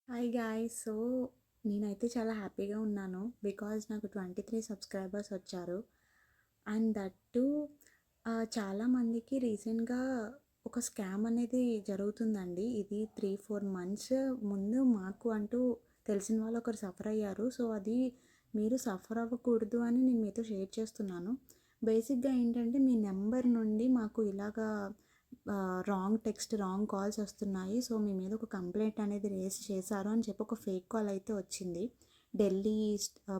Hi guys. So, నేనైతే చాలా హ్యాపీగా ఉన్నాను. బికాజ్ నాకు 23 సబ్స్క్రైబర్స్ వచ్చారు. అండ్ దట్ టూ చాలామందికి రీసెంట్‌గా ఒక స్కామ్ అనేది జరుగుతుందండి. ఇది 3, 4 మంత్స్ ముందు మాకు అంటూ తెలిసిన వాళ్ళు ఒకరు సఫర్ అయ్యారు. సో, అది మీరు సఫర్ అవ్వకూడదు అని నేను మీతో షేర్ చేస్తున్నాను. బేసిక్‌గా ఏంటంటే మీ నెంబర్ నుండి మాకు ఇలాగా రాంగ్ టెక్స్ట్, రాంగ్ కాల్స్ వస్తున్నాయి. సో, మీ మీద ఒక కంప్లెయింట్ అనేది రేజ్ చేశారు అని చెప్పి ఒక ఫేక్ కాల్ అయితే వచ్చింది. ఢిల్లీ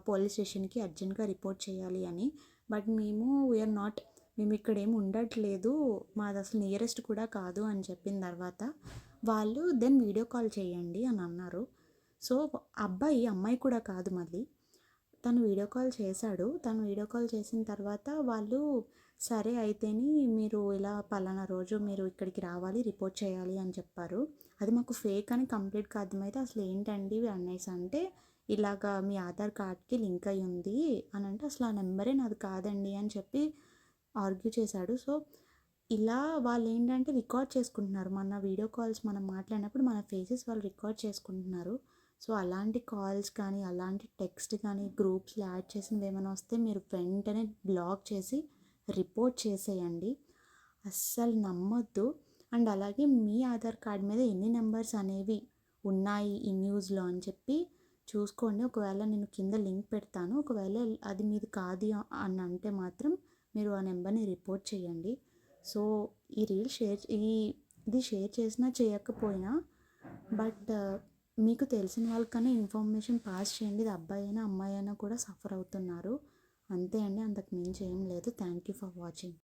పోలీస్ స్టేషన్‌కి అర్జెంట్‌గా రిపోర్ట్ చేయాలి అని. బట్ మేము వీఆర్ నాట్, మేము ఇక్కడ ఏమి ఉండట్లేదు, మాది అసలు నియరెస్ట్ కూడా కాదు అని చెప్పిన తర్వాత వాళ్ళు దెన్ వీడియో కాల్ చేయండి అని అన్నారు. సో, అమ్మాయి కూడా కాదు మళ్ళీ. తను వీడియో కాల్ చేశాడు. తను వీడియో కాల్ చేసిన తర్వాత వాళ్ళు సరే అయితేని మీరు ఇలా పలానా రోజు మీరు ఇక్కడికి రావాలి, రిపోర్ట్ చేయాలి అని చెప్పారు. అది మాకు ఫేక్ అని కంప్లీట్‌గా అర్థమైతే అసలు ఏంటండి ఇవి అనేసి అంటే, ఇలాగా మీ ఆధార్ కార్డ్‌కి లింక్ అయ్యి ఉంది అని అంటే, అసలు ఆ నెంబరే నాది కాదండి అని చెప్పి ఆర్గ్యూ చేశాడు. సో, ఇలా వాళ్ళేంటంటే రికార్డ్ చేసుకుంటున్నారు. మన వీడియో కాల్స్ మనం మాట్లాడినప్పుడు మన ఫేసెస్ వాళ్ళు రికార్డ్ చేసుకుంటున్నారు. సో, అలాంటి కాల్స్ కానీ, అలాంటి టెక్స్ట్ కానీ, గ్రూప్స్‌లో యాడ్ చేసినవి ఏమైనా వస్తే మీరు వెంటనే బ్లాక్ చేసి రిపోర్ట్ చేసేయండి. అస్సలు నమ్మొద్దు. అండ్ అలాగే మీ ఆధార్ కార్డ్ మీద ఎన్ని నెంబర్స్ అనేవి ఉన్నాయి ఈ న్యూస్‌లో అని చెప్పి చూసుకోండి. ఒకవేళ నేను కింద లింక్ పెడతాను. ఒకవేళ అది మీది కాదు అని అంటే మాత్రం మీరు ఆ నెంబర్‌ని రిపోర్ట్ చేయండి. సో, ఈ రీల్ ఇది షేర్ చేసినా చేయకపోయినా బట్ మీకు తెలిసిన వాళ్ళకన్నా ఇన్ఫర్మేషన్ పాస్ చేయండి. ఇది అబ్బాయి అయినా అమ్మాయి అయినా కూడా సఫర్ అవుతున్నారు. అంతే అండి, అంతకు మించి ఏం లేదు. Thank you for watching.